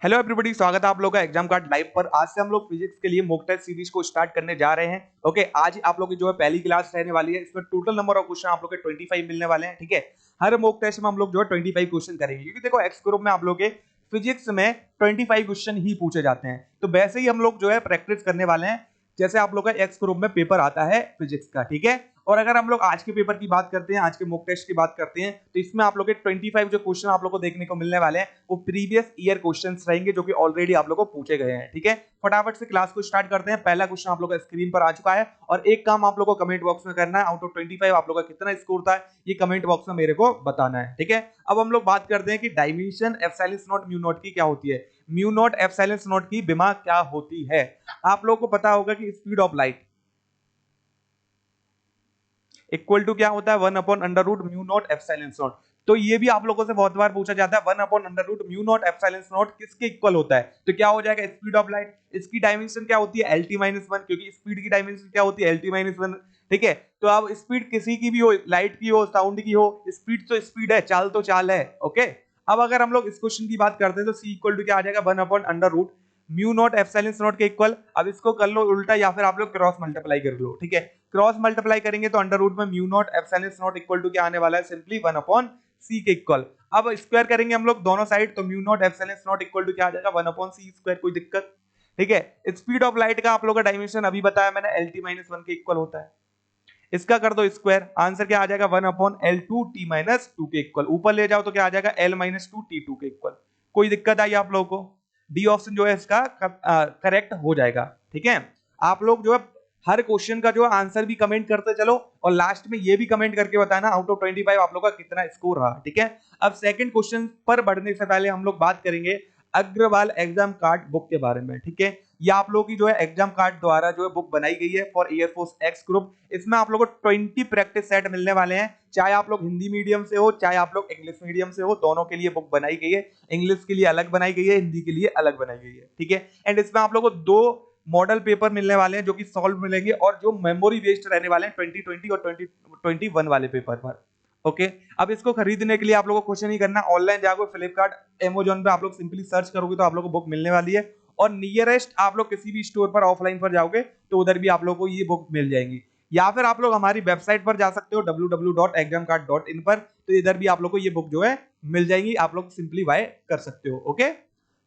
Hello everybody, स्वागत है आप लोगों का एग्जाम कार्ड लाइव पर। आज से हम लोग फिजिक्स के लिए मॉक टेस्ट सीरीज को स्टार्ट करने जा रहे हैं। ओके, आज आप लोग की जो है पहली क्लास रहने वाली है। इसमें टोटल नंबर ऑफ क्वेश्चन आप लोग के 25 मिलने वाले हैं। ठीक है, हर मॉक टेस्ट में हम लोग जो है 25 क्वेश्चन करेंगे, क्योंकि देखो एक्स ग्रुप में आप लोग के फिजिक्स में 25 क्वेश्चन ही पूछे जाते हैं। तो वैसे ही हम लोग जो है प्रैक्टिस करने वाले हैं, जैसे आप लोग का एक्स ग्रुप में पेपर आता है फिजिक्स का। ठीक है, और अगर हम लोग आज के पेपर की बात करते हैं, आज के मॉक टेस्ट की बात करते हैं, तो इसमें आप लोग के 25 जो क्वेश्चन आप लोग को देखने को मिलने वाले हैं वो प्रीवियस ईयर क्वेश्चंस रहेंगे, जो कि ऑलरेडी आप लोग को पूछे गए हैं। ठीक है, फटाफट से क्लास को स्टार्ट करते हैं। पहला क्वेश्चन आप लोग का स्क्रीन पर आ चुका है और एक काम आप लोग को कमेंट बॉक्स में करना है, आउट ऑफ 25 आप लोग का कितना स्कोर था ये कमेंट बॉक्स में मेरे को बताना है। ठीक है, अब हम लोग बात करते हैं कि dimension epsilon not mu naught की क्या होती है। म्यू नॉट एप्सिलॉन नॉट की बिमा क्या होती है। आप लोग को पता होगा कि speed of light equal to क्या होता है, 1/√μ नॉट एप्सिलॉन नॉट। तो ये भी आप लोगों से बहुत बार पूछा जाता है, 1/√μ नॉट एप्सिलॉन नॉट किसके इक्वल होता है। तो क्या हो जाएगा, स्पीड ऑफ लाइट। इसकी डायमेंशन क्या होती है, LT-1, क्योंकि स्पीड की डायमेंशन क्या होती है, LT-1। ठीक है, तो अब स्पीड किसी की भी हो, लाइट की हो, साउंड की हो, स्पीड तो स्पीड है, चाल तो चाल है। ओके, अब अगर हम लोग इस क्वेश्चन की बात करते हैं तो C इक्वल टू क्या आ जाएगा, 1/√μ नॉट एप्सिलॉन नॉट के इक्वल। अब इसको कर लो उल्टा या फिर आप लोग क्रॉस मल्टीप्लाई कर लो। ठीक है, क्रॉस मल्टीप्लाई करेंगे तो अंडर रूट में mu not epsilon not equal to क्या आने वाला है, सिंपली 1/c के इक्वल। अब स्क्वायर करेंगे हम लोग दोनों साइड, तो mu not epsilon not equal to क्या आ जाएगा, 1/c स्क्वायर। कोई दिक्कत। ठीक है, स्पीड ऑफ लाइट का आप लोग का डायमेंशन अभी बताया मैंने, LT-1 के इक्वल होता है। इसका कर दो स्क्वायर, आंसर क्या आ जाएगा, 1/L2T-2 के इक्वल। ऊपर ले जाओ तो क्या आ जाएगा, L-2T2 के इक्वल। कोई दिक्कत आई आप लोगों को। डी ऑप्शन जो है इसका करेक्ट हो जाएगा। ठीक है, आप लोग जो है हर क्वेश्चन का जो है आंसर भी कमेंट करते चलो, और लास्ट में ये भी कमेंट करके बताना आउट ऑफ 25 आप लोग का कितना स्कोर रहा। ठीक है, अब सेकंड क्वेश्चन पर बढ़ने से पहले हम लोग बात करेंगे अग्रवाल एग्जाम कार्ड बुक के बारे में। ठीक है, ये आप लोगों की जो है एग्जाम कार्ड द्वारा जो है बुक बनाई गई है फॉर एयरफोर्स एक्स ग्रुप। इसमें आप लोगों को 20 प्रैक्टिस सेट मिलने वाले हैं, चाहे आप लोग हिंदी मीडियम से हो चाहे आप लोग इंग्लिश मीडियम से हो, दोनों के लिए बुक बनाई गई है। इंग्लिश के लिए अलग बनाई गई है, हिंदी के लिए अलग बनाई गई है। ठीक है, एंड इसमें आप लोगों को 2 मॉडल पेपर मिलने वाले हैं जो कि सॉल्व मिलेंगे, और जो मेमोरी बेस्ड रहने वाले हैं 2020 और 2021 वाले पेपर पर। ओके, अब इसको खरीदने के लिए आप लोगों को क्वेश्चन ही करना, ऑनलाइन जाओगे फ्लिपकार्ट अमेजोन पे आप लोग सिंपली सर्च करोगे तो आप लोगों को बुक मिलने वाली है। और नियरेस्ट आप लोग किसी भी स्टोर पर ऑफलाइन पर जाओगे तो उधर भी आप लोगों को ये बुक मिल जाएंगी, या फिर आप लोग हमारी वेबसाइट पर जा सकते हो www.examcard.in पर, तो इधर भी आप लोग को ये बुक जो है मिल जाएंगी, आप लोग सिंपली बाय कर सकते हो। ओके,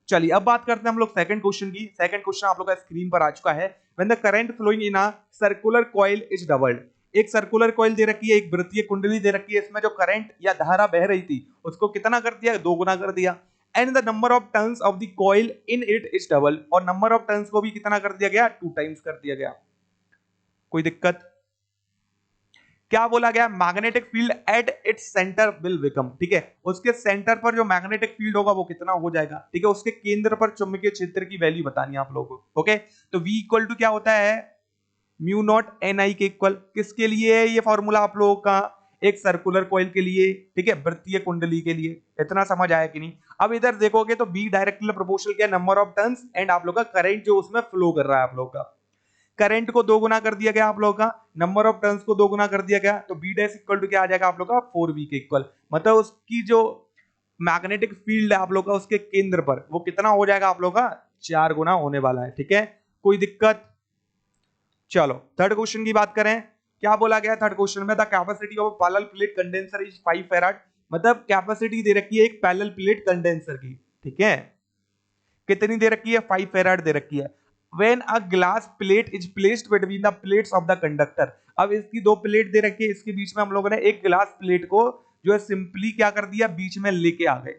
चलिए अब बात करते हैं हम लोग सेकंड क्वेश्चन की। सेकंड क्वेश्चन आप लोग का स्क्रीन पर आ चुका है। When the current flowing in a circular coil is doubled. एक सर्कुलर कॉइल दे रखी है, एक वृत्तीय कुंडली दे रखी है, इसमें जो करंट या धारा बह रही थी उसको कितना कर दिया, 2 गुना कर दिया। And the number of turns of the coil in it is double, और नंबर ऑफ टर्न्स को भी कितना कर दिया गया, 2 टाइम्स कर दिया गया। कोई दिक्कत। क्या बोला गया, magnetic field at its centre will become. ठीक है, उसके सेंटर पर जो मैग्नेटिक फील्ड होगा वो कितना हो जाएगा। ठीक है, उसके केंद्र पर चुंबकीय क्षेत्र की वैल्यू बतानी है आप लोगों को। ओके, तो V इक्वल टू क्या होता है, म्यू नॉट NI के इक्वल। किसके लिए है ये फॉर्मूला आप लोगों का, एक सर्कुलर कॉइल के लिए। ठीक है, वृत्तीय कुंडली के लिए। इतना समझ आया कि नहीं। अब इधर देखोगे तो B डायरेक्टली प्रोपोर्शनल क्या, नंबर ऑफ टर्न्स एंड आप लोग का करंट जो उसमें फ्लो कर रहा है आप लोग का। करंट को 2 गुना कर दिया गया आप लोगों का, नंबर ऑफ टर्न्स को 2 गुना कर दिया गया, तो B डैश इक्वल टू क्या आ जाएगा आप लोग का, 4V के इक्वल। मतलब उसकी जो मैग्नेटिक फील्ड है आप लोग का उसके केंद्र पर, वो कितना हो जाएगा आप लोग का, 4 गुना होने वाला है। ठीक है, कोई दिक्कत। चलो थर्ड क्वेश्चन की बात करें, क्या बोला गया थर्ड क्वेश्चन में, the capacity of parallel plate condenser is 5 farad. मतलब कैपेसिटी दे रखी है एक पैरेलल प्लेट कंडेंसर की। ठीक है, कितनी दे रखी है, 5 फैराड दे रखी है। When a glass plate is placed between the plates of the conductor। अब इसकी 2 प्लेट दे रखी है, इसके बीच में हम लोगों ने एक ग्लास प्लेट को जो है सिंपली क्या कर दिया, बीच में लेके आ गए।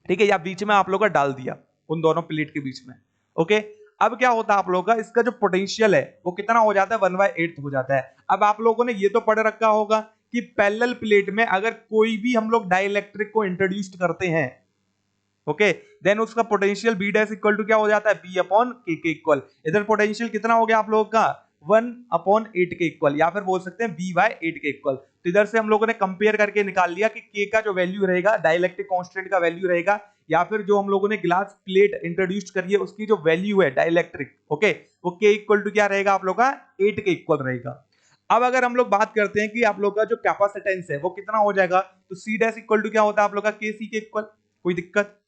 ठीक है, या बीच में आप लोगों का डाल दिया उन दोनों प्लेट के बीच में। ओके, अब क्या होता है आप लोगों का, इसका जो पोटेंशियल है वो कितना हो जाता है, 1/8 हो जाता है। अब आप लोगों ने ये तो पढ़ रखा होगा कि पैरेलल प्लेट में अगर कोई भी हम लोग डाइलेक्ट्रिक को इंट्रोड्यूस करते हैं, ओके, देन उसका potential B dash equal to क्या हो जाता है, B/K के इक्वल। इधर पोटेंशियल कितना हो गया आप लोगों का, 1/8 के इक्वल, या फिर बोल सकते हैं B/8 के इक्वल। तो इधर से हम लोगों ने कंपेयर करके निकाल लिया कि K का जो वैल्यू रहेगा, डाइलेक्ट्रिक कांस्टेंट का वैल्यू रहेगा, या फिर जो हम लोगों ने ग्लास प्लेट इंट्रोड्यूस करी है उसकी जो वैल्यू है डाइलेक्ट्रिक, ओके, वो K इक्वल टू क्या रहेगा आप लोग का, 8 के इक्वल रहेगा। अब अगर हम लोग बात करते हैं कि आप लोग का जो कैपेसिटेंस है वो कितना हो जाएगा, तो C डैश इक्वल टू क्या होता है आप लोग का, KC के इक्वल। कोई दिक्कत।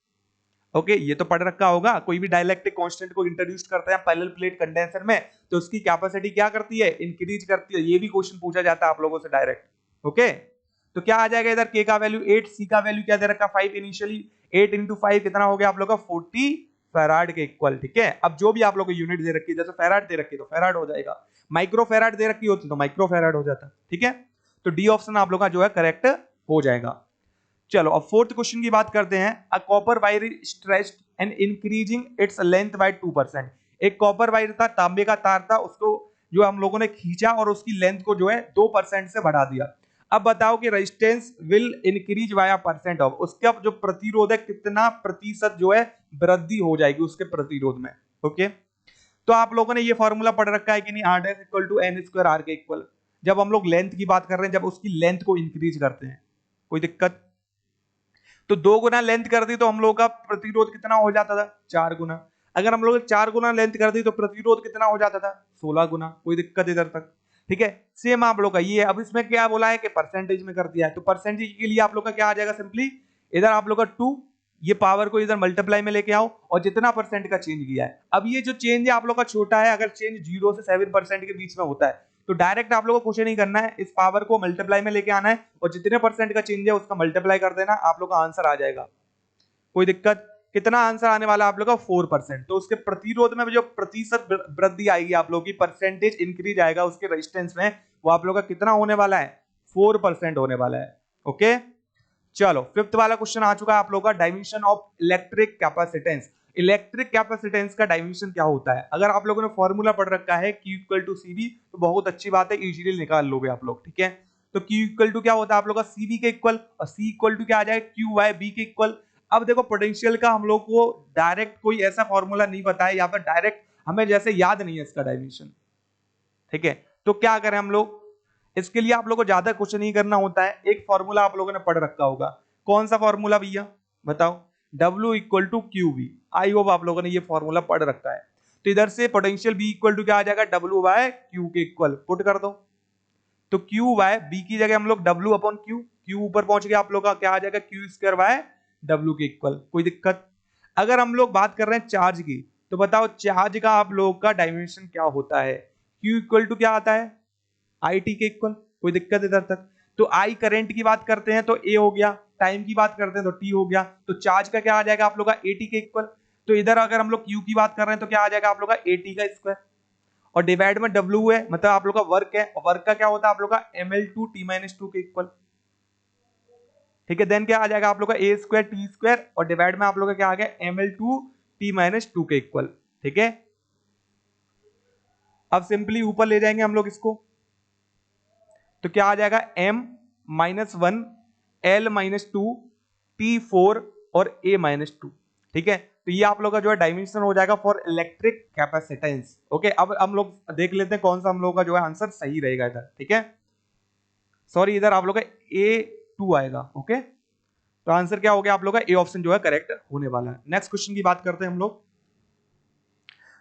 ओके, ये तो पढ़ रखा होगा। कोई भी डाइलेक्ट्रिक कांस्टेंट को इंट्रोड्यूस करते हैं पैरेलल प्लेट कंडेंसर में तो उसकी कैपेसिटी क्या करती है, इंक्रीज करती है। ये भी क्वेश्चन पूछा जाता है आप लोगों से डायरेक्ट। ओके, तो क्या आ जाएगा इधर, के का वैल्यू 8, सी का वैल्यू क्या दे रखा 5 इनिशियली, 8 इंटू 5 कितना हो गया आप लोग का 40 फैराड के इक्वल। ठीक है, अब जो भी आप लोग को यूनिट दे रखी है, जैसे फैराड दे रखी है तो फैराड हो जाएगा, माइक्रो फैराड दे रखी होती तो माइक्रो फैराड हो जाता। ठीक है, तो डी ऑप्शन आप लोग का जो है करेक्ट हो जाएगा। चलो अब फोर्थ क्वेश्चन की बात करते हैं। A copper wire is stretched and increasing its length bye 2%। एक कॉपर वायर था, तांबे का तार था, उसको जो हम लोगों ने खींचा और उसकी लेंथ को जो है 2% से बढ़ा दिया। अब बताओ कि resistance will increase by a percent of, उसका जो प्रतिरोध है कितना प्रतिशत जो है वृद्धि हो जाएगी उसके प्रतिरोध में। ओके, तो आप लोगों ने ये फॉर्मूला पढ़ रखा है कि नहीं, R dash equal to n square R के इक्वल। जब हम लोग लेंथ की बात कर रहे हैं, जब उसकी लेंथ को इंक्रीज करते हैं, कोई दिक्कत? तो 2 गुना लेंथ कर दी तो हम लोग का प्रतिरोध कितना हो जाता था, 4 गुना। अगर हम लोग 4 गुना लेंथ कर दी तो प्रतिरोध कितना हो जाता था, 16 गुना। कोई दिक्कत इधर तक? ठीक है, सेम आप लोग का ये है। अब इसमें क्या बोला है कि परसेंटेज में कर दिया है, तो परसेंटेज के लिए आप लोग का क्या आ जाएगा, सिंपली इधर आप लोग का 2, ये पावर को इधर मल्टीप्लाई में लेके आओ और जितना परसेंट का चेंज किया है। अब ये जो चेंज है आप लोग का छोटा है, अगर चेंज 0 से 7% के बीच में होता है तो डायरेक्ट आप लोगों को कुछ नहीं करना है, इस पावर को मल्टीप्लाई में लेके आना है और जितने परसेंट का चेंज है उसका मल्टीप्लाई कर देना, आप लोग का आंसर आ जाएगा। कोई दिक्कत? कितना आंसर आने वाला आप लोग का 4%। तो उसके प्रतिरोध में जो प्रतिशत वृद्धि आएगी आप लोग की, परसेंटेज इंक्रीज आएगा उसके रेजिस्टेंस में, वो आप लोग का कितना होने वाला है, 4% होने वाला है। ओके, चलो फिफ्थ वाला क्वेश्चन आ चुका है आप लोग का, dimension of electric capacitance. Electric capacitance का डायमेंशन क्या होता है? अगर आप लोगों ने फॉर्मूला पढ़ रखा है Q इक्वल टू सीबी तो बहुत अच्छी बात है, इजीली निकाल लोगे आप लोग। ठीक है, तो Q इक्वल टू क्या होता है आप लोग का, सीबी के इक्वल, और C इक्वल टू क्या आ जाएगा, क्यू बाय बी के इक्वल। अब देखो पोटेंशियल का हम लोग को डायरेक्ट कोई ऐसा फॉर्मूला नहीं पता है, या फिर डायरेक्ट हमें जैसे याद नहीं है इसका डायमेंशन। ठीक है, तो क्या करें हम लोग, इसके लिए आप लोगों को ज्यादा कुछ नहीं करना होता है, एक फॉर्मूला आप लोगों ने पढ़ रखा होगा। कौन सा फॉर्मूला भैया बताओ? W equal to Q B. I hope आप लोगों ने ये फॉर्मूला पढ़ रखा है। तो इधर से पोटेंशियल B इक्वल टू क्या आ जाएगा, W बाय क्यू के इक्वल, पुट कर दो। तो Q बाय B की जगह हम लोग W अपॉन Q, Q ऊपर पहुंच गया, आप लोग का क्या आ जाएगा, Q स्क्वायर बाय W के इक्वल। कोई दिक्कत? अगर हम लोग बात कर रहे हैं चार्ज की, तो बताओ चार्ज का आप लोग का डायमेंशन क्या होता है? Q इक्वल टू क्या आता है, IT के इक्वल। कोई दिक्कत इधर तक? तो I करंट की बात करते हैं तो A हो गया, टाइम की बात करते हैं तो T हो गया, तो चार्ज का क्या आ जाएगा आप लोग का, AT के इक्वल। तो इधर अगर हम लोग Q की बात कर रहे हैं तो क्या आ जाएगा आप लोग का, AT का स्क्वायर, और डिवाइड में W है, मतलब आप लोग का वर्क है, और वर्क का क्या होता है आप लोग का ml2t-2 के इक्वल। ठीक है, देन क्या आ जाएगा आप लोग का A स्क्वायर T स्क्वायर, और डिवाइड में आप लोग का क्या आ गया, ml2t-2 के इक्वल। ठीक है, अब सिंपली ऊपर ले जाएंगे हम लोग इसको, तो क्या आ जाएगा, m-1 l-2 t4 और a-2। ठीक है, तो ये आप लोग का जो है डायमेंशन हो जाएगा फॉर इलेक्ट्रिक कैपेसिटेंस। ओके, अब हम लोग देख लेते हैं कौन सा हम लोग का जो है आंसर सही रहेगा इधर। ठीक है, सॉरी इधर आप लोग का A2 आएगा। ओके, तो आंसर क्या हो गया आप लोग का, ए ऑप्शन जो है करेक्ट होने वाला है। नेक्स्ट क्वेश्चन की बात करते हैं हम लोग,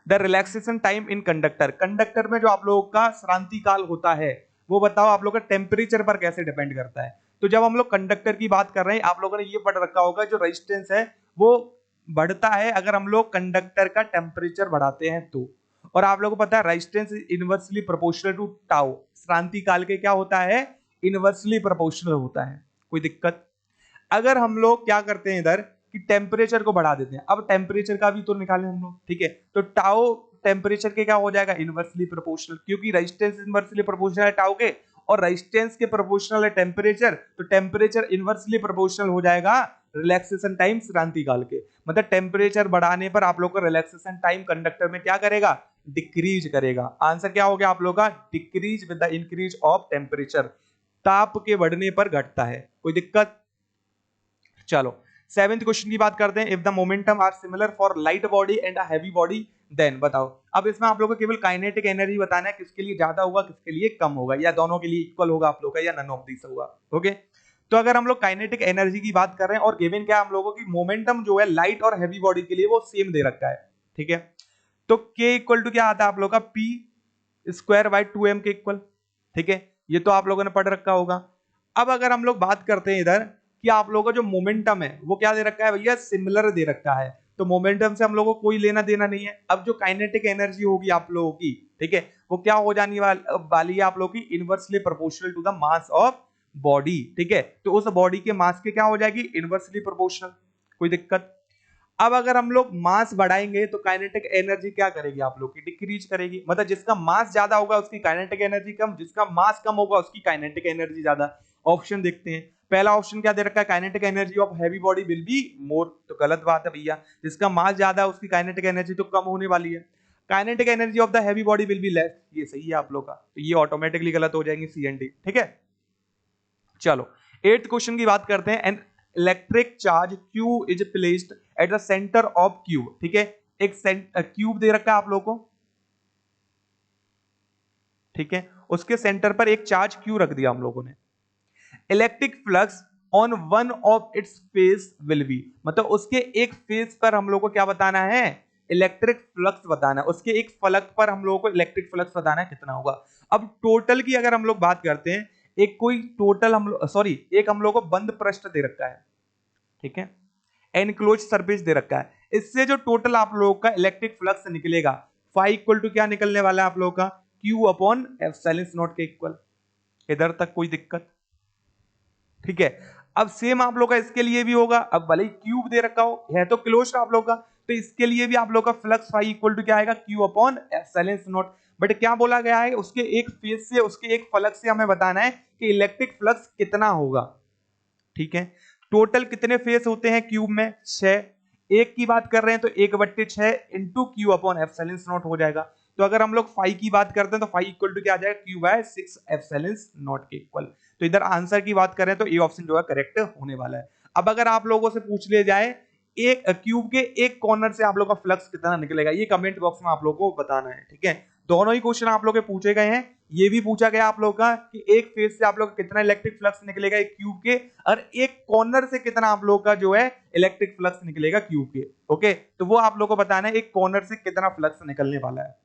the relaxation time in conductor. Conductor में जो आप लोगों का श्रांति काल होता है वो बताओ आप लोग का टेम्परेचर पर कैसे डिपेंड करता है? तो जब हम लोग कंडक्टर की बात कर रहे हैं, आप लोगों ने ये पढ़ रखा होगा, जो रेजिस्टेंस है वो बढ़ता है अगर हम लोग कंडक्टर का टेम्परेचर बढ़ाते हैं तो। और आप लोगों को पता है resistance inversely proportional to tau, श्रांति काल के क्या होता है, इनवर्सली प्रोपोर्शनल होता है। कोई दिक्कत? अगर हम लोग क्या करते हैं इधर कि टेम्परेचर को बढ़ा देते हैं, अब टेम्परेचर का भी तो निकालें हम लोग। ठीक है, तो टाउ टेम्परेचर के क्या हो जाएगा, इनवर्सली प्रोपोर्शनल, क्योंकि रेजिस्टेंस इनवर्सली प्रोपोर्शनल है टाउ के, और रेजिस्टेंस के प्रोपोर्शनल है टेम्परेचर, तो टेम्परेचर इनवर्सली प्रोपोर्शनल हो जाएगा रिलैक्सेशन टाइम श्रांति काल के। मतलब टेम्परेचर बढ़ाने पर आप लोग का रिलैक्सेशन टाइम कंडक्टर में क्या करेगा, डिक्रीज करेगा। आंसर क्या हो गया आप लोग का, decrease with the increase of temperature, ताप के बढ़ने पर घटता है। कोई दिक्कत? चलो सेवेंथ क्वेश्चन की बात करते हैं, if the momentum are similar for light body and a heavy body then बताओ। अब इसमें आप लोगों को केवल काइनेटिक एनर्जी बताना है, किसके लिए ज्यादा होगा किसके लिए कम होगा, या दोनों के लिए इक्वल होगा आप लोग का, या नन ऑफ दिस होगा। ओके, तो अगर हम लोग काइनेटिक एनर्जी की बात कर रहे हैं और गिवन क्या हम लोगों की मोमेंटम जो है लाइट और हैवी बॉडी के लिए वो सेम दे रखा है। ठीक है, तो K इक्वल टू क्या आता है आप लोग का, P स्क्वायर बाय 2m के इक्वल। ठीक है, ये तो आप लोगों ने पढ़ रखा होगा। अब अगर हम लोग बात करते हैं इधर कि आप लोगों का जो मोमेंटम है वो क्या दे रखा है भैया, सिमिलर दे रखा है, तो मोमेंटम से हम लोगों को कोई लेना देना नहीं है। अब जो काइनेटिक एनर्जी होगी आप लोगों की, ठीक है, वो क्या हो जाने वाली है आप लोगों की, inversely proportional to the mass of body, ठीक है। तो उस बॉडी के मास के क्या हो जाएगी, इनवर्सली प्रोपोर्शनल। कोई दिक्कत? अब अगर हम लोग मास बढ़ाएंगे तो काइनेटिक एनर्जी क्या करेगी आप लोग की, डिक्रीज करेगी। मतलब जिसका मास ज्यादा होगा उसकी काइनेटिक एनर्जी कम, जिसका मास कम होगा उसकी काइनेटिक एनर्जी ज्यादा। ऑप्शन देखते हैं, पहला ऑप्शन क्या दे रखा है, kinetic energy of heavy body will be more. तो गलत बात है भैया, जिसका मास ज्यादा है उसकी काइनेटिक एनर्जी तो कम होने वाली है। Kinetic energy of the heavy body will be less, ये सही है आप लोग का, तो ये ऑटोमेटिकली गलत हो जाएंगे सी एंड डी, ठीक है। चलो 8th क्वेश्चन की बात करते हैं। An electric charge Q is placed at the centre of cube, ठीक है। एक क्यूब दे रखा है आप लोगों को, ठीक है, उसके सेंटर पर एक चार्ज Q रख दिया हम लोगों ने। Electric flux on one of its face will be, मतलब उसके एक फेस पर हम लोग को क्या बताना है, इलेक्ट्रिक फ्लक्स बताना है। उसके एक फलक पर हम लोगों को इलेक्ट्रिक फ्लक्स बताना है कितना होगा। अब टोटल की अगर हम लोग बात करते हैं, एक कोई टोटल हम लोग सॉरी एक हम लोग को बंद पृष्ठ दे रखा है, ठीक है, एनक्लोज सरफेस दे रखा है। इससे जो टोटल आप लोगों का इलेक्ट्रिक फ्लक्स निकलेगा, फाई इक्वल टू क्या निकलने वाला है आप लोगों का, Q अपॉन एप्सिलॉन नॉट के इक्वल। इधर तक कोई दिक्कत? ठीक है। अब सेम आप लोग का इसके लिए भी होगा। अब भले ही क्यूब दे रखा हो, है तो क्लोज आप लोग का, तो इसके लिए भी आप लोग का फ्लक्स फाई इक्वल टू क्या आएगा, Q upon epsilon not. But क्या बोला गया है, उसके एक फेस से, उसके एक फलक से हमें बताना है कि इलेक्ट्रिक फ्लक्स कितना होगा, ठीक है। टोटल कितने फेस होते हैं क्यूब में, 6। एक की बात कर रहे हैं तो 1/6 into Q upon epsilon not हो जाएगा। तो अगर हम लोग फाई की बात करते हैं तो फाई इक्वल टू क्या आ जाएगा, क्यू बाय 6 एप्सिलॉन नॉट के इक्वल। तो इधर आंसर की बात करें तो ए ऑप्शन जो है करेक्ट होने वाला है। अब अगर आप लोगों से पूछ लिया जाए एक क्यूब के एक कॉर्नर से आप लोग का फ्लक्स कितना निकलेगा, ये कमेंट बॉक्स में आप लोगों को बताना है, ठीक है। दोनों ही क्वेश्चन आप लोग के पूछे गए हैं। ये भी पूछा गया आप लोग का कि एक फेस से आप लोग कितना इलेक्ट्रिक फ्लक्स निकलेगा एक क्यूब के, और एक कॉर्नर से कितना आप लोग का जो है इलेक्ट्रिक फ्लक्स निकलेगा क्यूब के। ओके, तो वो आप लोग को बताना है एक कॉर्नर से कितना फ्लक्स निकलने वाला है।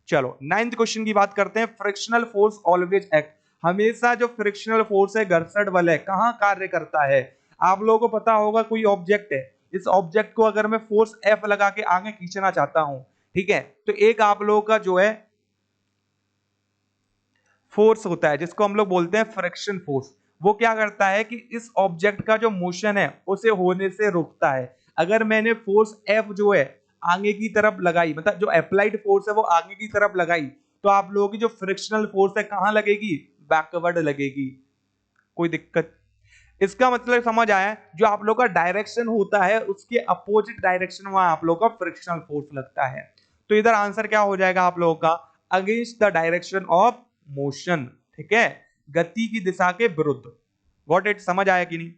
चलो 9th क्वेश्चन की बात करते हैं। फ्रिक्शनल फोर्स ऑलवेज एक्ट, हमेशा जो फ्रिक्शनल फोर्स है, घर्षण बल है, कहां कार्य करता है। आप लोगों को पता होगा कोई ऑब्जेक्ट है, इस ऑब्जेक्ट को अगर मैं फोर्स F लगा के आगे खींचना चाहता हूं, ठीक है, तो एक आप लोगों का जो है फोर्स होता है जिसको हम लोग बोलते हैं फ्रिक्शन फोर्स। वो क्या करता है कि इस ऑब्जेक्ट का जो मोशन है उसे होने से रोकता है। अगर मैंने फोर्स F जो है आगे की तरफ लगाई, मतलब जो अप्लाइड फोर्स है वो आगे की तरफ लगाई, तो आप लोगों की जो फ्रिक्शनल फोर्स है कहां लगेगी, बैकवर्ड लगेगी। कोई दिक्कत? इसका मतलब समझ आया, जो आप लोग का डायरेक्शन होता है उसके अपोजिट डायरेक्शन में आप लोग का फ्रिक्शनल फोर्स लगता है। तो इधर आंसर क्या हो जाएगा आप लोगों का, against the direction of motion, ठीक है, गति की दिशा के विरुद्ध। Got it? समझ आया कि नहीं?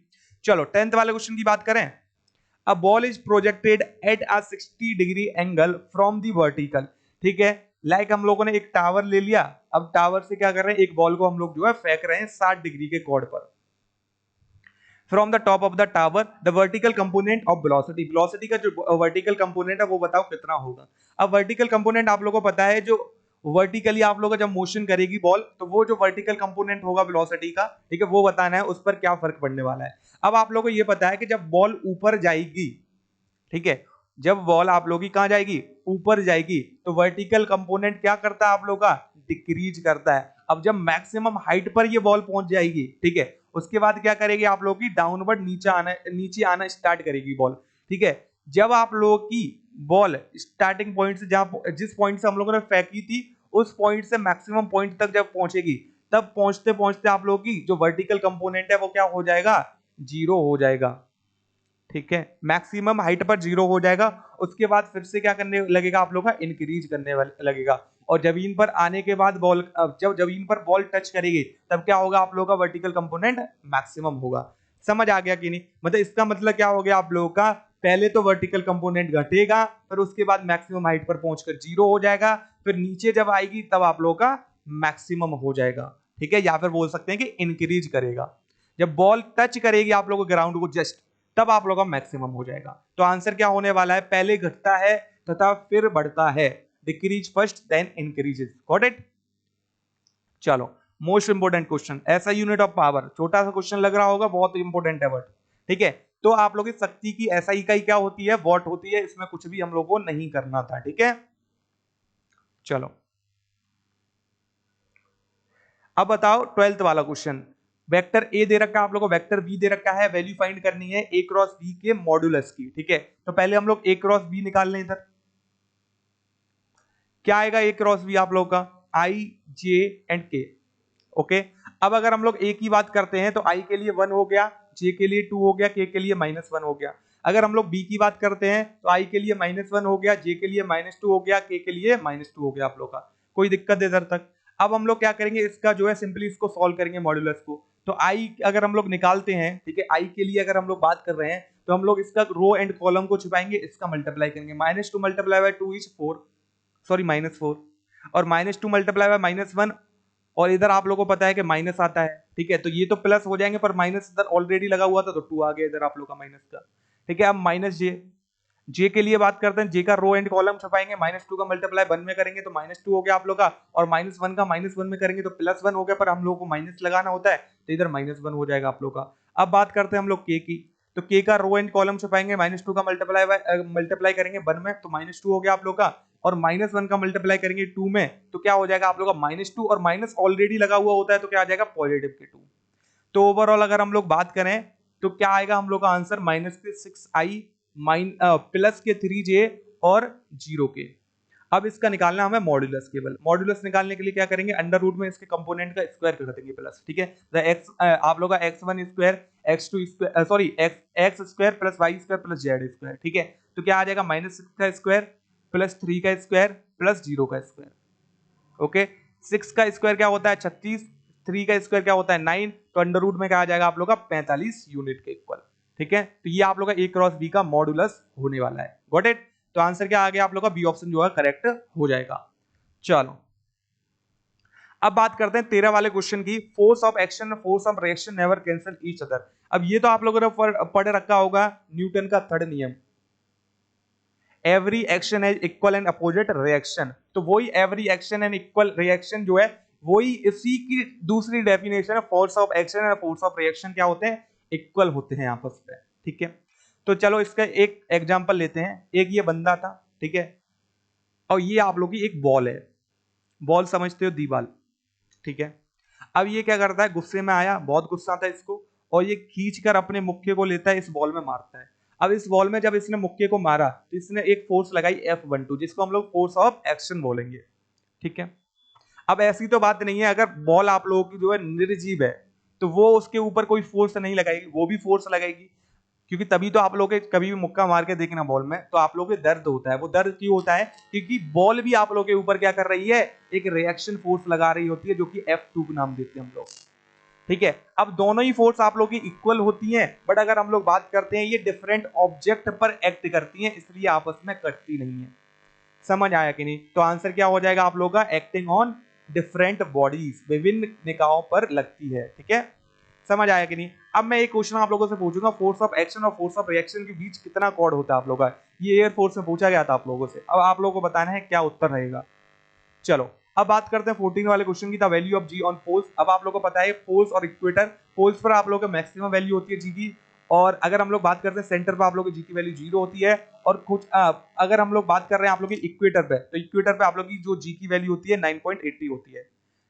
चलो 10th वाले क्वेश्चन की बात करें। A ball is projected at a 60 degree angle from the vertical, ठीक है। लाइक हम लोगों ने एक टावर ले लिया, अब टावर से क्या कर रहे हैं, एक बॉल को हम लोग जो है फेंक रहे हैं 60 डिग्री के कोण पर। From the top of the tower, the vertical component of velocity, velocity का जो वर्टिकल कंपोनेंट है वो बताओ कितना होगा। अब वर्टिकल कंपोनेंट आप लोगों को पता है, जो वर्टिकली आप लोगों का जब मोशन करेगी बॉल, तो वो जो वर्टिकल कंपोनेंट होगा वेलोसिटी का, ठीक है, वो बताना है उस पर क्या फर्क पड़ने वाला है। अब आप लोगों को ये पता है कि जब बॉल ऊपर जाएगी, ठीक है, जब बॉल आप लोगों की कहां जाएगी, ऊपर जाएगी, तो वर्टिकल कंपोनेंट क्या करता है आप लोगों का, डिक्रीज करता है। अब जब मैक्सिमम हाइट पर ये बॉल पहुंच जाएगी, ठीक है, उसके बाद क्या करेगी आप लोगों की, डाउनवर्ड नीचे आना स्टार्ट करेगी बॉल, ठीक है। जब आप लोगों की बॉल स्टार्टिंग पॉइंट से, जहां जिस पॉइंट से हम लोगों ने फेंकी थी, उस पॉइंट से मैक्सिमम पॉइंट तक जब पहुंचेगी, तब पहुंचते पहुंचते आप लोगों की जो वर्टिकल कंपोनेंट है वो क्या हो जाएगा, जीरो हो जाएगा, ठीक है। मैक्सिमम हाइट पर जीरो हो जाएगा। उसके बाद फिर से क्या करने लगेगा आप लोग का, इंक्रीज करने लगेगा। और जमीन पर आने के बाद बॉल, जब जमीन पर बॉल टच करेगी तब क्या होगा आप लोगों का, वर्टिकल कंपोनेंट मैक्सिमम होगा। समझ आ गया कि नहीं? मतलब इसका मतलब क्या हो गया आप लोगों का, पहले तो वर्टिकल कंपोनेंट घटेगा, फिर उसके बाद मैक्सिमम हाइट पर पहुंचकर जीरो हो जाएगा, फिर नीचे जब आएगी तब आप लोगों का मैक्सिमम हो जाएगा, ठीक है। या फिर बोल सकते हैं कि इंक्रीज करेगा। जब बॉल टच करेगी आप लोगों को ग्राउंड को जस्ट, तब आप लोगों का मैक्सिमम हो जाएगा। तो आंसर क्या होने वाला है, पहले घटता है तथा फिर बढ़ता है, decrease first then increases. Got it? चलो मोस्ट इंपोर्टेंट क्वेश्चन, ऐसा यूनिट ऑफ पावर, छोटा सा क्वेश्चन लग रहा होगा, बहुत इंपोर्टेंट है बट, ठीक है। तो आप लोग की शक्ति की SI इकाई क्या होती है, वॉट होती है। इसमें कुछ भी हम लोग को नहीं करना था, ठीक है। चलो अब बताओ 12th वाला क्वेश्चन। वेक्टर ए दे रखा है आप लोगों को, वेक्टर बी दे रखा है, वैल्यू फाइंड करनी है ए क्रॉस बी के मॉड्यूलस की, ठीक है। तो पहले हम लोग ए क्रॉस बी निकाल लें। इधर क्या आएगा ए क्रॉस बी आप लोग का, आई जे एंड के, ओके। अब अगर हम लोग ए की बात करते हैं तो आई के लिए 1 हो गया, जे के लिए 2 हो गया, के लिए -1 हो गया। अगर हम लोग बी की बात करते हैं तो आई के लिए -1 हो गया, जे के लिए -2 हो गया, के लिए -2 हो गया आप लोग का। कोई दिक्कत इधर तक। अब हम लोग क्या करेंगे, इसका जो है सिंपली इसको सॉल्व करेंगे मॉड्यूलस को। तो आई अगर हम लोग निकालते हैं, ठीक है, आई के लिए अगर हम लोग बात कर रहे हैं तो हम लोग इसका रो एंड कॉलम को छुपाएंगे, इसका मल्टीप्लाई करेंगे। -2 मल्टीप्लाई बाय 2 इज 4, सॉरी -4, और -2 मल्टीप्लाई बाय -1, और इधर आप लोगों को पता है कि माइनस आता है, ठीक है। तो ये तो प्लस हो जाएंगे, पर माइनस इधर ऑलरेडी लगा हुआ था तो 2 आ गया इधर आप लोग का माइनस का, ठीक है। अब माइनस जे, जे के लिए बात करते हैं, जे का रो एंड कॉलम छपाएंगे, -2 का मल्टीप्लाई 1 में करेंगे तो -2 हो गया आप लोग का, और -1 का -1 में करेंगे तो +1 हो गया, पर हम लोग को माइनस लगाना होता है तो इधर -1 हो जाएगा आप लोग का। अब बात करते हैं हम लोग के की, तो के का रो एंड कॉलम छपाएंगे, -2 का मल्टीप्लाई करेंगे 1 में तो -2 हो गया आप लोग का, और -1 का मल्टीप्लाई करेंगे 2 में तो क्या हो जाएगा आप लोग का -2, और माइनस ऑलरेडी लगा हुआ होता है तो क्या आ जाएगा पॉजिटिव के 2। तो ओवरऑल अगर हम लोग बात करें तो क्या आएगा हम लोग का आंसर, -6i प्लस के 3j और 0 के। अब इसका निकालना हमें मॉड्यूलस, केवल मॉड्यूलस निकालने के लिए क्या करेंगे, अंडर रूट में इसके कंपोनेंट का स्क्वायर कर देंगे प्लस, ठीक है। x आप लोग का x1 square, x2 square, sorry x square plus y square plus z square, ठीक है। तो क्या आ जाएगा, -6 का स्क्वायर प्लस 3 का स्क्वायर प्लस 0 का स्क्वायर, ओके। 6 का स्क्वायर क्या होता है 36, 3 का स्क्वायर क्या होता है 9, तो अंडर रूट में क्या आ जाएगा आप लोग का 45 यूनिट के इक्वल, ठीक है। तो ये आप लोग का ए क्रॉस बी का मॉड्यूलस होने वाला है, गॉट इट। तो आंसर क्या आ गया आप लोग का, बी ऑप्शन जो है करेक्ट हो जाएगा। चलो अब बात करते हैं 13 वाले क्वेश्चन की, force of action force of reaction never cancel each other. अब ये तो आप लोगों ने पढ़ रखा होगा न्यूटन का थर्ड नियम, every action as equal and opposite reaction. तो वही every action and equal reaction जो है वही इसी की दूसरी डेफिनेशन है, force of action and force of reaction क्या होते हैं, इक्वल होते हैं आपस में, ठीक है। तो चलो इसका एक एग्जांपल लेते हैं। एक ये बंदा था, ठीक है, और ये आप लोग की एक बॉल है, बॉल समझते हो, दीवाल, ठीक है। अब ये क्या करता है, गुस्से में आया, बहुत गुस्सा आता है इसको, और ये खींचकर अपने मुक्के को लेता है, इस बॉल में मारता है। अब इस बॉल में जब इसने मुक्के को मारा तो इसने एक फोर्स लगाई F12, जिसको हम लोग फोर्स ऑफ एक्शन बोलेंगे, ठीक है। अब ऐसी तो बात नहीं है, अगर बॉल आप लोगों की जो है निर्जीव है तो वो उसके ऊपर कोई फोर्स नहीं लगाएगी, वो भी फोर्स लगाएगी, क्योंकि तभी तो आप लोग कभी भी मुक्का मार के देखना बॉल में तो आप लोगों को दर्द होता है। वो दर्द क्यों होता है, क्योंकि बॉल भी आप लोगों के ऊपर क्या कर रही है, एक रिएक्शन फोर्स लगा रही होती है, जो कि F2 का नाम देते हैं हम लोग, ठीक है। अब दोनों ही फोर्स आप लोग की इक्वल होती हैं, बट अगर हम लोग बात करते हैं ये डिफरेंट ऑब्जेक्ट पर एक्ट करती हैं, इसलिए आपस में कटती नहीं है। समझ आया कि नहीं। तो आंसर क्या हो जाएगा आप लोग का, एक्टिंग ऑन डिफरेंट बॉडीज, विभिन्न निकायों पर लगती है, ठीक है। समझ आया कि नहीं। अब मैं एक क्वेश्चन आप लोगों से पूछूंगा, फोर्स ऑफ एक्शन और फोर्स ऑफ रिएक्शन के बीच कितना कॉर्ड होता है आप लोगों का, ये एयर फोर्स में पूछा गया था आप लोगों से। अब आप लोगों को बताना है क्या उत्तर रहेगा। चलो अब बात करते हैं 14 वाले क्वेश्चन की, the value of g on poles. अब आप लोगों को पता है पोल्स और इक्वेटर, पोल्स पर आप लोगों का मैक्सिमम वैल्यू होती है जी की, और अगर हम लोग बात करते हैं सेंटर पर आप लोगों की जी की वैल्यू 0 होती है, और कुछ अगर हम लोग बात कर रहे हैं आप लोग की इक्वेटर पे, तो इक्वेटर पे आप लोग की जो जी की वैल्यू होती है 9.80 होती है,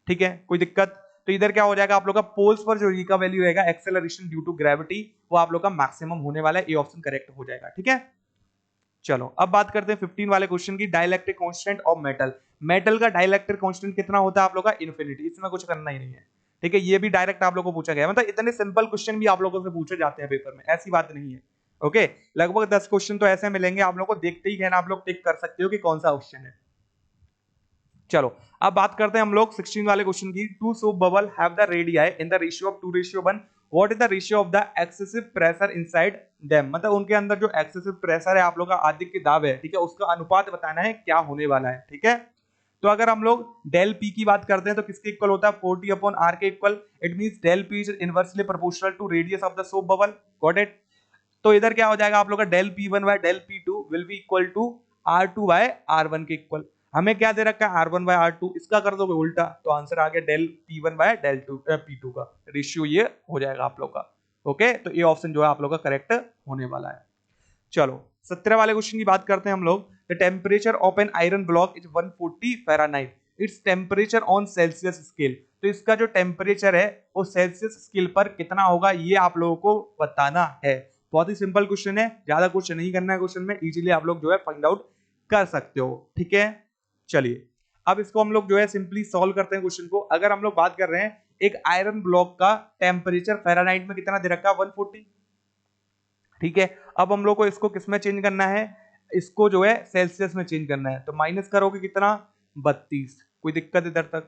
ठीक है, कोई दिक्कत। तो इधर क्या हो जाएगा आप लोग का, पोल्स पर जो जी का वैल्यू रहेगा एक्सेलरेशन ड्यू टू ग्रेविटी, वो आप लोग का मैक्सिमम होने वाला है, ए ऑप्शन करेक्ट हो जाएगा, ठीक है। चलो अब बात करते हैं 15 वाले क्वेश्चन की, dielectric constant of metal. Metal का डाइलेक्ट्रिक कांस्टेंट कितना होता है आप लोग का, इन्फिनिटी, इसमें कुछ करना ही नहीं है, ठीक है। ये भी डायरेक्ट आप लोगों को पूछा गया, मतलब इतने सिंपल क्वेश्चन भी आप लोगों से पूछे जाते हैं पेपर में, ऐसी बात नहीं है, ओके। लगभग 10 क्वेश्चन तो ऐसे मिलेंगे आप लोगों को, देखते ही कहना आप लोग टिक कर सकते हो कि कौन सा ऑप्शन है। चलो अब बात करते हैं हम लोग 16 वाले क्वेश्चन की, two soap bubble have the radii in the ratio of 2:1, what is the ratio of the excessive pressure inside them. मतलब उनके अंदर जो एक्सेसिव प्रेशर है आप लोग का, अधिक दाब है, ठीक है, उसका अनुपात बताना है क्या होने वाला है, ठीक है। तो अगर हम लोग डेल पी की बात करते हैं तो किसके इक्वल होता है, 40/r के इक्वल। It means del p is inversely proportional to radius of the soap bubble, got it. तो इधर क्या हो जाएगा आप लोग का, del P1 by del P2 will be equal to R2 by R1 के इक्वल। हमें क्या दे रखा है, R1 बाय R2, इसका कर दोगे उल्टा तो आंसर आ गया del P1 by del P2 का रेशियो, ये हो जाएगा आप लोग का, ओके, तो ये ऑप्शन जो है आप लोग का करेक्ट होने वाला है। चलो 17 वाले क्वेश्चन की बात करते हैं हम लोग। The temperature of an iron block is 140 Fahrenheit, its temperature on Celsius scale. तो इसका जो टेम्परेचर है वो सेल्सियस स्केल पर कितना होगा ये आप लोगों को बताना है। बहुत ही सिंपल क्वेश्चन है, ज्यादा कुछ नहीं करना है क्वेश्चन में, इजीली आप लोग जो है फाइंड आउट कर सकते हो। ठीक है, चलिए अब इसको हम लोग जो है सिंपली सॉल्व करते हैं क्वेश्चन को। अगर हम लोग बात कर रहे हैं एक आयरन ब्लॉक का टेम्परेचर फ़ारेनहाइट में कितना दे रखा है 140, ठीक है। अब हम लोग को इसको किस में चेंज करना है, इसको जो है सेल्सियस में चेंज करना है। तो माइनस करोगे कितना 32, कोई दिक्कत इधर तक,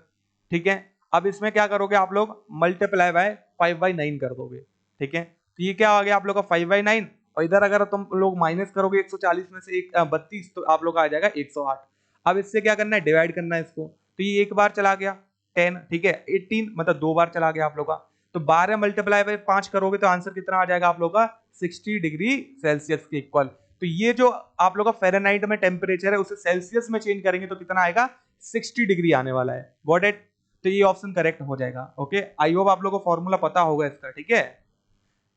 ठीक है। अब इसमें क्या करोगे आप लोग मल्टीप्लाई बाय 5/9 कर दोगे, ठीक है। तो ये क्या आ गया आप लोग का 5/9, और इधर अगर तुम लोग माइनस करोगे 140 में से 32 तो आप लोग का आ जाएगा 108। अब इससे क्या करना है डिवाइड करना है इसको, तो ये एक बार चला गया 10, ठीक है। 18 मतलब 2 बार चला गया आप लोग का। तो 12 मल्टीप्लाई बाय 5 करोगे तो आंसर कितना आ जाएगा आप लोग का 60 डिग्री सेल्सियस के इक्वल। तो ये जो आप लोग का फ़ारेनहाइट में टेम्परेचर है उसे सेल्सियस में चेंज करेंगे तो कितना आएगा 60 डिग्री आने वाला है। Got it? तो ये ऑप्शन करेक्ट हो जाएगा। ओके, आई होप आप लोग को फॉर्मूला पता होगा इसका, ठीक है।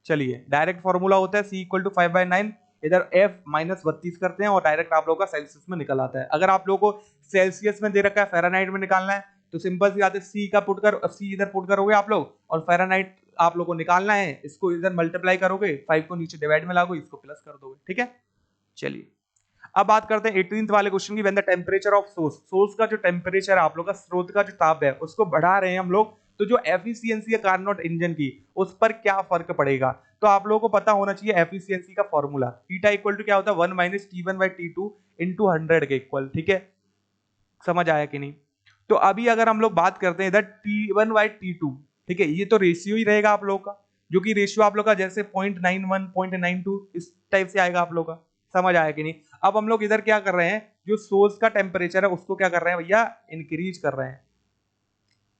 चलिए डायरेक्ट फॉर्मूला होता है C = 5/9, इधर F -32 करते हैं और डायरेक्ट आप लोगों का सेल्सियस में निकल आता है। अगर आप लोगों को सेल्सियस में दे रखा है फ़ारेनहाइट में निकालना है तो सिंपल सी बात है, C इधर पुट करोगे आप लोग और फ़ारेनहाइट आप लोग को निकालना है, इसको इधर मल्टीप्लाई करोगे, 5 को नीचे डिवाइड में लाओगे, इसको प्लस कर दोगे, ठीक है। चलिए अब बात करते हैं 18th वाले क्वेश्चन की। When the temperature of source का जो टेम्परेचर है आप लोग का, स्रोत का जो ताप है उसको बढ़ा रहे हैं हम लोग, तो जो एफिशिएंसी है कार्नोट इंजन की उस पर क्या फर्क पड़ेगा। तो आप लोगों को पता होना चाहिए एफिशिएंसी का फॉर्मूला, थीटा इक्वल टू क्या होता है 1 - T1/T2 × 100 के इक्वल, ठीक है। समझ आया कि नहीं? तो अभी अगर हम लोग बात करते हैं इधर T1/T2, ठीक है, ये तो रेशियो ही रहेगा आप लोगों का, जो कि रेशियो आप लोग का जैसे 0.91 0.92 इस टाइप से आएगा आप लोग का। समझ आया कि नहीं? अब हम लोग इधर क्या कर रहे हैं, जो सोर्स का टेम्परेचर है उसको क्या कर रहे हैं भैया इंक्रीज कर रहे हैं।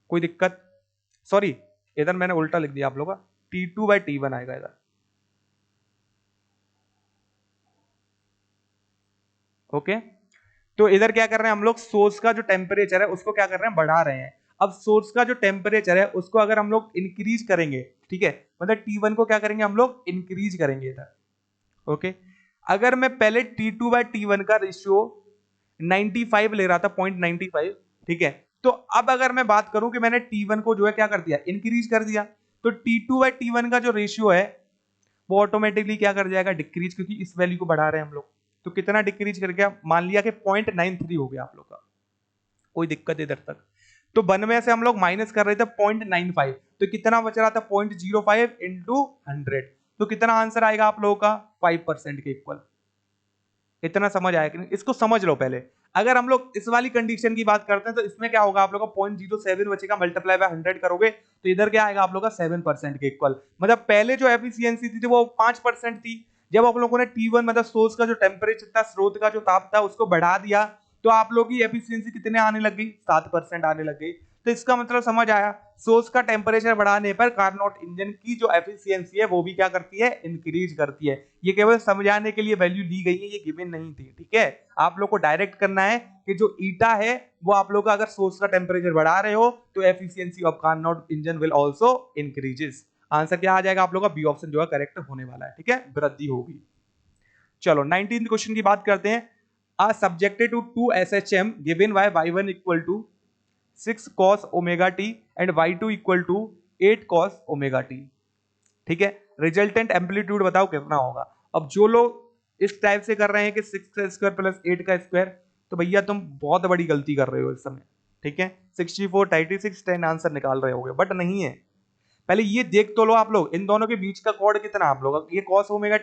कोई दिक्कत? सॉरी इधर मैंने उल्टा लिख दिया आप लोग का, T2/T1 आएगा इधर। ओके, तो इधर क्या कर रहे हैं हम लोग, सोर्स का जो टेम्परेचर है उसको क्या कर रहे हैं बढ़ा रहे हैं। अब सोर्स का जो टेम्परेचर है उसको अगर हम लोग इंक्रीज करेंगे, ठीक है, मतलब T1 को क्या करेंगे हम लोग इंक्रीज करेंगे इधर। ओके, अगर मैं पहले T2/T1 का रेशियो 95 ले रहा था 0.95, ठीक है, तो अब अगर मैं बात करूं कि मैंने T1 को जो है क्या कर दिया इंक्रीज कर दिया, तो T2/T1 का जो रेशियो है वो ऑटोमेटिकली क्या कर जाएगा डिक्रीज, क्योंकि इस वैल्यू को बढ़ा रहे हैं हम लोग। तो कितना डिक्रीज कर गया, मान लिया कि 0.93 हो गया आप लोग का। कोई दिक्कत इधर तक? तो 92 से हम लोग माइनस कर रहे थे 0.95, तो कितना बच रहा था 0.05 इंटू 100, तो कितना आंसर आएगा आप लोगों का 5% के इक्वल। इतना समझ आया कि नहीं? इसको समझ लो पहले। अगर हम लोग इस वाली कंडीशन की बात करते हैं तो इसमें क्या होगा आप लोग का 0.07 बचेगा, मल्टीप्लाई बाय 100 करोगे तो इधर क्या आएगा आप लोग का 7% के इक्वल। मतलब पहले जो एफिशिएंसी थी वो 5% थी, जब आप लोगों ने T1 मतलब सोर्स का जो टेम्परेचर था, स्रोत का जो ताप था उसको बढ़ा दिया तो आप लोग की एफिशिएंसी कितने आने लग गई 7% आने लग गई। तो इसका मतलब समझ आया, सोर्स का टेम्परेचर बढ़ाने पर कार्नोट इंजन की जो एफिशिएंसी है वो भी क्या करती है इंक्रीज करती है। ये केवल समझाने के लिए वैल्यू दी गई है, ये गिवन नहीं थी, ठीक है। आप लोग को डायरेक्ट करना है कि जो ईटा है वो आप लोग का अगर सोर्स का टेम्परेचर बढ़ा रहे हो तो efficiency of Carnot engine will also increases. Answer क्या आ जाएगा आप लोग का बी ऑप्शन जो है करेक्ट होने वाला है, ठीक है, वृद्धि होगी। चलो 19th क्वेश्चन की बात करते हैं। आ subjected to 2 SHM given by y1 equal to 6 cos omega t and y2 equal to 8 cos omega t, ठीक है। रिजल्टेंट एम्पलीट्यूड बताओ कितना होगा। अब जो लोग इस टाइप से कर रहे हैं कि 6 का स्क्वायर प्लस 8 का स्क्वायर, तो भैया तुम बहुत बड़ी गलती कर रहे हो इस समय, ठीक है। 64 36 10 आंसर निकाल रहे होगे बट नहीं है। पहले ये देख तो लो आप लोग इन दोनों के बीच का कोण कितना आप लोग, ये cos omega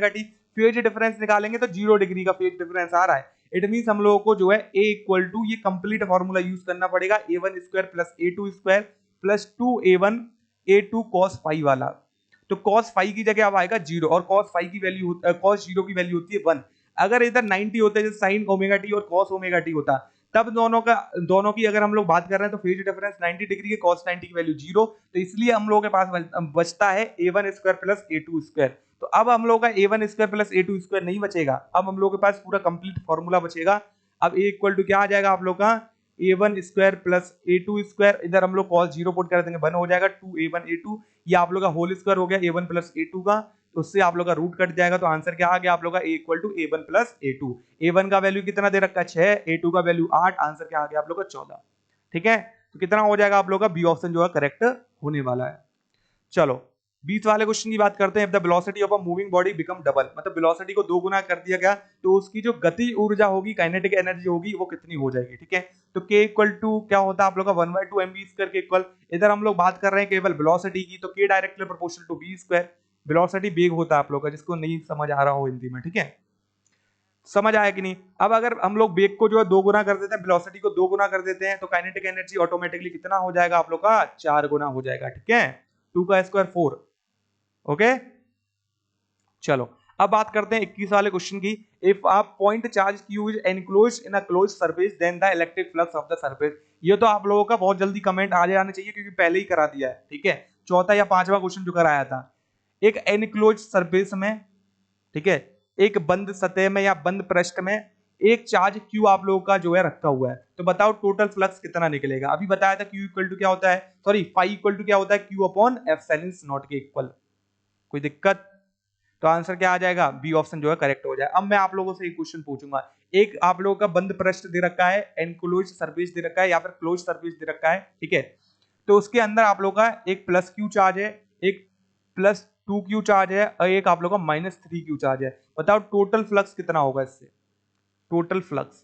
T phase difference निकालेंगे तो 0 डिग्री का फेज डिफरेंस आ रहा है। इट मींस हम लोगों को जो है a इक्वल टू ये कंप्लीट फार्मूला यूज करना पड़ेगा, a1 square plus a2 square plus 2a1 a2 cos phi वाला। तो cos फाई की जगह अब आएगा 0 और cos फाई की वैल्यू cos 0 की वैल्यू होती है 1। अगर इधर 90 होते जैसे sin ओमेगा टी और cos ओमेगा टी होता, तब दोनों की अगर हम लोग बात कर रहे हैं तो फेज डिफरेंस 90 डिग्री है, cos 90 की वैल्यू 0, तो इसलिए हम लोगों के पास बचता है a1 square plus a2 square. तो अब हम लोग का a1 square plus a2 square नहीं बचेगा, अब हम लोग के पास पूरा कंप्लीट फार्मूला बचेगा। अब a इक्वल टू क्या आ जाएगा आप लोग का a1 square plus a2 square, इधर हम लोग कॉस 0 पुट कर देंगे, 1 हो जाएगा 2a1 a2, ये आप लोग का होल स्क्वायर हो गया a1 प्लस a2 का, तो उससे आप लोग का रूट कट जाएगा, तो आंसर क्या आ गया आप लोग का a equal to a1 plus a2। a1 का वैल्यू कितना दे रखा है 6, a2 का वैल्यू 8, आंसर क्या आ गया आप लोग का 14। ठीक है, तो कितना हो जाएगा आप लोग का बी ऑप्शन जो है करेक्ट होने वाला है। चलो 20 वाले क्वेश्चन की बात करते हैं। If the velocity of a moving body become double, मतलब वेलोसिटी को दो गुना कर दिया गया तो उसकी जो गति ऊर्जा होगी, काइनेटिक एनर्जी होगी, वो कितनी हो जाएगी। ठीक है, तो k इक्वल टू क्या होता है आप लोग का 1/2 mv स्क्वायर के इक्वल। इधर हम लोग बात कर रहे हैं केवल वेलोसिटी की, तो k directly proportional to v square. Velocity वेग होता है आप लोग का, जिसको नहीं समझ आ रहा हो हिंदी में। ठीक है, समझ आया कि नहीं। अब अगर हम लोग वेग को जो है दो गुना कर देते हैं, वेलोसिटी को दो गुना कर देते हैं, तो काइनेटिक एनर्जी ऑटोमेटिकली कितना हो जाएगा आप लोग का 4 गुना हो जाएगा। ठीक है, 2 का स्क्वायर 4। ओके, चलो अब बात करते हैं 21 वाले क्वेश्चन की। If a point charge q is enclosed in a closed surface then the electric flux of the surface. ये तो आप लोगों का बहुत जल्दी कमेंट आ जाना चाहिए क्योंकि पहले ही करा दिया है। ठीक है, चौथा या पांचवा क्वेश्चन जो कराया था, एक एनक्लोज्ड सरफेस में, ठीक है, एक बंद सतह में या बंद पृष्ठ में एक चार्ज q आप लोगों का जो है रखा हुआ है, तो बताओ टोटल फ्लक्स कितना निकलेगा। अभी बताया था q इक्वल टू क्या होता है, सॉरी फाई इक्वल टू क्या होता है q अपॉन एप्सिलॉन नॉट के इक्वल। कोई दिक्कत, तो आंसर क्या आ जाएगा, बी ऑप्शन जो है करेक्ट हो जाए। अब मैं आप लोगों से एक क्वेश्चन पूछूंगा, एक आप लोगों का बंद पृष्ठ दे रखा है, एनक्लोज्ड सरफेस दे रखा है या फिर क्लोज्ड सरफेस दे रखा है। ठीक है, तो उसके अंदर आप लोगों का एक प्लस क्यू चार्ज है, एक प्लस 2q चार्ज है और एक आप लोगों का माइनस 3q चार्ज है। बताओ टोटल फ्लक्स कितना होगा इससे, टोटल फ्लक्स,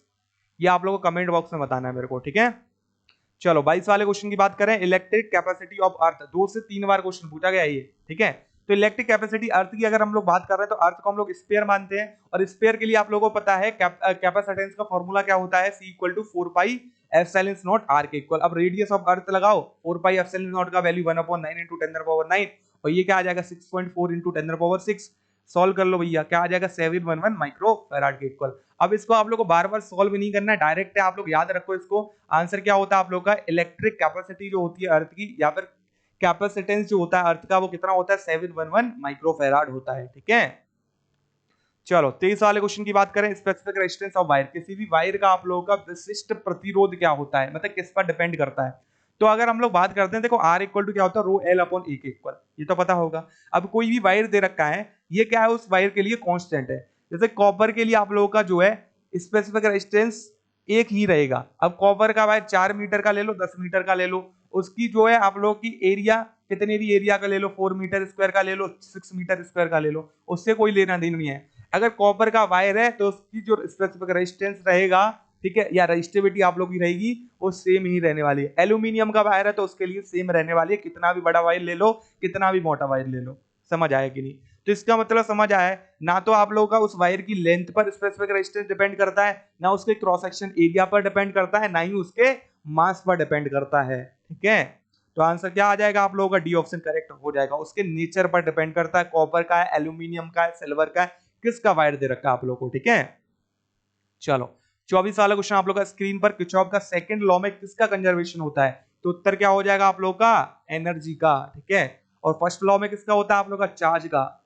ये आप लोगों को कमेंट बॉक्स में बताना है मेरे को। ठीक है, चलो 22 वाले क्वेश्चन की बात करें, इलेक्ट्रिक कैपेसिटी ऑफ अर्थ, 2 से 3 बार क्वेश्चन पूछा गया ये। ठीक है, तो इलेक्ट्रिक कैपेसिटी अर्थ की अगर हम लोग बात कर रहे हैं तो अर्थ को हम लोग स्फीयर मानते हैं, और स्फीयर के लिए आप लोगों को पता है कैपेसिटेंस का फॉर्मूला क्या होता है, c equal to 4 pi epsilon not r के इक्वल। अब रेडियस ऑफ अर्थ लगाओ, 4 पाई एप्सिलॉन नॉट का वैल्यू 1/9 into 10⁻⁹, और ये क्या आ जाएगा 6.4 into 10⁻⁶। सॉल्व कर लो भैया, क्या आ जाएगा 711 माइक्रो फैराड के इक्वल। अब इसको आप लोग को बार बार सॉल्व नहीं करना है, डायरेक्ट है, आप लोग याद रखो इसको। आंसर क्या होता है आप लोग का, इलेक्ट्रिक कैपेसिटी जो होती है अर्थ की या फिर कैपेसिटेंस जो होता है अर्थ का, वो कितना होता है 711 माइक्रो फैराड होता है। ठीक है, चलो 23 वाले क्वेश्चन की बात करें, स्पेसिफिक रेजिस्टेंस ऑफ वायर, किसी भी वायर का आप लोगों का विशिष्ट प्रतिरोध क्या होता है, मतलब किस पर डिपेंड करता है। तो अगर हम लोग बात करते हैं, देखो R इक्वल टू क्या होता है, रो L अपॉन E के इक्वल, ये तो पता होगा। अब कोई भी वायर दे रखा है, ये क्या है उस वायर के लिए कांस्टेंट है। जैसे कॉपर के लिए आप लोगों का जो है स्पेसिफिक रेजिस्टेंस एक ही रहेगा। अब कॉपर का वायर 4 मीटर का ले लो, 10 मीटर का ले लो, उसकी जो है आप लोगों की एरिया कितने भी एरिया का ले लो, 4 मीटर स्क्वायर का ले लो, 6 मीटर स्क्वायर का ले लो, उससे कोई लेना देना नहीं है। अगर कॉपर का वायर है तो उसकी जो स्पेसिफिक रेजिस्टेंस रहेगा, ठीक है, या रजिस्टिविटी आप लोग की रहेगी, वो सेम ही रहने वाली है। एल्यूमिनियम का वायर है तो उसके लिए सेम रहने वाली है, कितना भी बड़ा वायर ले लो, कितना भी मोटा वायर ले लो। समझ आया कि नहीं। तो इसका मतलब समझ आया है, ना तो आप लोगों का उस वायर की लेंथ पर स्पेसिफिक रेजिस्टेंस डिपेंड करता है, ना उसके क्रॉस सेक्शन एरिया पर डिपेंड करता है, ना ही उसके मास पर डिपेंड करता है। ठीक है, तो आंसर क्या आ जाएगा आप लोगों का, डी ऑप्शन करेक्ट हो जाएगा। उसके नेचर पर डिपेंड करता है, कॉपर का है, एल्यूमिनियम का है, सिल्वर का है, किसका वायर दे रखा है आप लोगों को। ठीक है, चलो 24 वाला क्वेश्चन आप लोग का स्क्रीन पर, किरचॉफ का सेकंड लॉ में किसका कंजर्वेशन होता है, तो उत्तर क्या हो जाएगा आप लोग का, एनर्जी का। ठीक है, और फर्स्ट लॉ में किसका होता है आप लोग का, चार्ज का।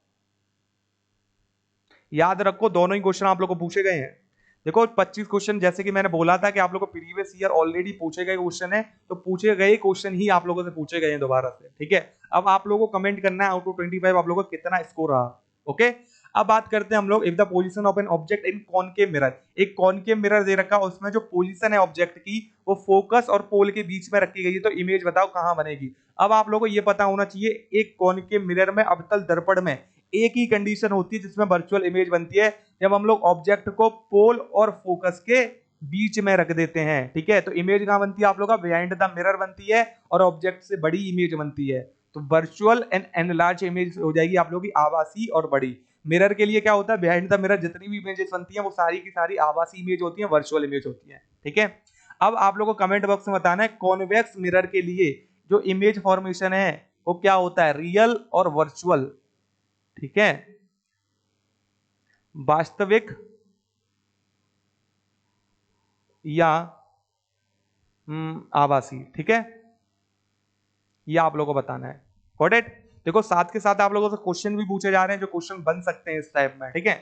याद रखो दोनों ही क्वेश्चन आप लोग को पूछे गए हैं। देखो 25 क्वेश्चन, जैसे कि मैंने बोला था कि आप लोग को प्रीवियस ईयर ऑलरेडी पूछे गए क्वेश्चन है, तो पूछे गए क्वेश्चन ही आप लोगों से पूछे गए हैं दोबारा से। ठीक है, अब आप लोगों को कमेंट करना है आउट ऑफ 25 आप लोगों को कितना स्कोर रहा। ओके, अब बात करते हैं हम लोग, if the position of an object in concave mirror, एक कॉनकेव मिरर दे रखा, उसमें जो पोजीशन है ऑब्जेक्ट की वो फोकस और पोल के बीच में रखी गई है, तो इमेज बताओ कहां बनेगी। अब आप लोगों को ये पता होना चाहिए, एक कॉनकेव मिरर में अवतल दर्पण में एक ही कंडीशन होती है जिसमें वर्चुअल इमेज बनती है, जब हम लोग ऑब्जेक्ट को पोल और फोकस के बीच में रख देते हैं। ठीक है, तो इमेज कहां बनती है आप लोग का, बिहाइंड द मिरर बनती है, और ऑब्जेक्ट से बड़ी इमेज बनती है। तो वर्चुअल एंड एनलार्ज इमेज हो जाएगी आप लोगों की आभासी और बड़ी। मिरर के लिए क्या होता है, बिहाइंड द मिरर जितनी भी इमेजेस बनती हैं वो सारी की सारी आभासी इमेज होती हैं, वर्चुअल इमेज होती है। ठीक है, अब आप लोगों को कमेंट बॉक्स में बताना है कॉन्वेक्स मिरर के लिए जो इमेज फॉर्मेशन है वो क्या होता है, रियल और वर्चुअल। ठीक है, वास्तविक या आभासी। ठीक है, ये आप लोगों को बताना है। Got it. देखो साथ के साथ आप लोगों से क्वेश्चन भी पूछे जा रहे हैं जो क्वेश्चन बन सकते हैं इस टाइप में। ठीक है,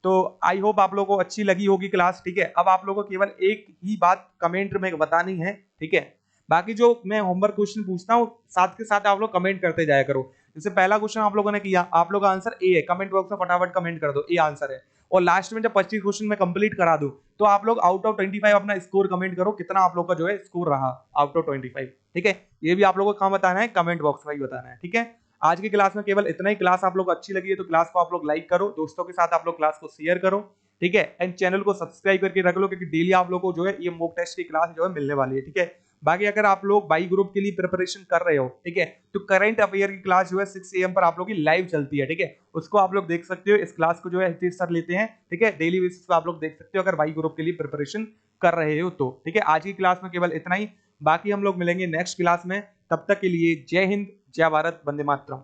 तो आई होप आप लोगों को अच्छी लगी होगी क्लास, ठीक है। अब आप लोगों को केवल एक ही बात कमेंट में बतानी है, ठीक है। बाकी जो मैं होमवर्क क्वेश्चन पूछता हूँ साथ के साथ आप लोग कमेंट करते जाया करो। जैसे पहला क्वेश्चन आप लोगों ने किया, आप लोग का आंसर ए है, कमेंट बॉक्स में फटाफट कमेंट कर दो ए आंसर है। और लास्ट में जब 25 क्वेश्चन में कंप्लीट करा दूं तो आप लोग आउट ऑफ 25 अपना स्कोर कमेंट करो, कितना आप लोग का जो है स्कोर रहा आउट ऑफ 25, ठीक है। ये भी आप लोगों को कहाँ बताना है, कमेंट बॉक्स में ही बताना है, ठीक है। आज की क्लास में केवल इतना ही। क्लास आप लोग को अच्छी लगी है तो क्लास को आप लोग लाइक करो, दोस्तों के साथ आप लोग क्लास को शेयर करो, ठीक है। एंड चैनल को सब्सक्राइब करके रख लो, क्योंकि डेली आप लोग को जो है ये मॉक टेस्ट की क्लास जो है मिलने वाली है, ठीक है। बाकी अगर आप लोग बाई ग्रुप के लिए प्रिपरेशन कर रहे हो, ठीक है, तो करंट अफेयर की क्लास जो है 6 AM पर आप लोग की लाइव चलती है, ठीक है। उसको आप लोग देख सकते हो। इस क्लास को जो है हितेश सर लेते हैं, ठीक है, डेली बेसिस पे आप लोग देख सकते हो अगर बाई ग्रुप के लिए प्रिपरेशन कर रहे हो तो, ठीक है। आज की क्लास में केवल इतना ही। बाकी हम लोग मिलेंगे नेक्स्ट क्लास में। तब तक के लिए जय हिंद, जय भारत, वंदे मातरम।